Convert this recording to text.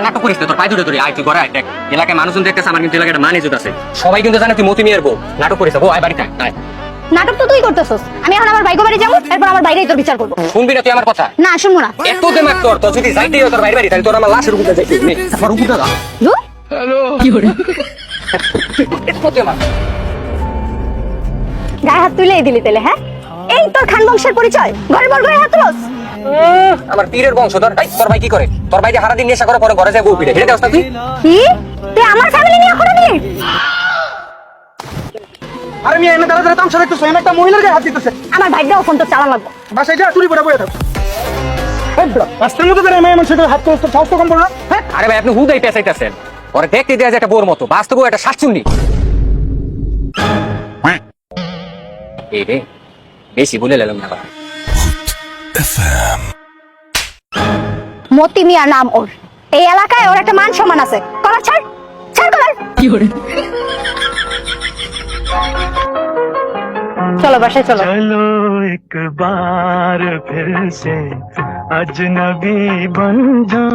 নাটক করিস না, তোর পায়ে ধরে ধরে আয়, তুই ঘরে আয়। দেখ এলাকায় মানুষজন দেখতেছে, আমার কিন্তু এলাকায় মান ইজ্জত আছে, সবাই কিন্তু জানে তুই মতি মিয়ার বউ। নাটক করিস না, বউ আয় বাড়িতে আয়। নাটক তো তুই করতেছস। আমি এখন আমার বাইক বাড়ি যাবো, এরপর আমার বাইরেই তোর বিচার করবো। শুনবি না তুই আমার কথা? না, শুনবো না। এত দেমাগ তোর, তোর যদি যাইতে হয় তোর বাইরে বাড়ি, তাহলে তোর আমার লাশের উপরে যাইতে হবে। আমার উপরে যা। ধুর। গায়ে হাত তুলে দিলি তেলে, হ্যাঁ? এই তোর খান বংশের পরিচয়, ঘরের বর গায়ে হাত তুলস? আমার পীরের বংশধর। এই, তোর ভাই কি করে? তোর ভাই যে সারাদিন নেশা করে, পরে ঘরে যায় বউ পিড়ে, এটা দেওস না তুই? কি? তুই আমার ফ্যামিলি নিয়ে করে নিয়ে? আরে মিয়া এনে দাঁড়া দাঁড়া তামসা দেখতেছো, এনে একটা মহিলার গায়ে হাত দিতেছে। আমার ভাইটাও ফোন তো চালান লাগবো। বাসায় যা চুরি করে বয়ে থাক। রাস্তার মধ্যে দাঁড়ায় মেয়ে মানুষের গায়ে হাত তুলছ, সাহস তো কম পড়ে না? হ্যাঁ, আরে ভাই আপনি হুদাই পেঁচাইতেছেন, ওরে দেখতে দেয়া যায় একটা বোর মতো, বাস্তব একটা শাকচুন্নি। এই রে, বেশি বলে লেলাম না আবার। মতি মিয়া নাম ওর, এই এলাকায় ওর একটা মান সম্মান আছে। কলার ছাড়, ছাড় কলার। চলো বাসায় চলো। चलो एक बार फिर से अजनबी बन जाऊं।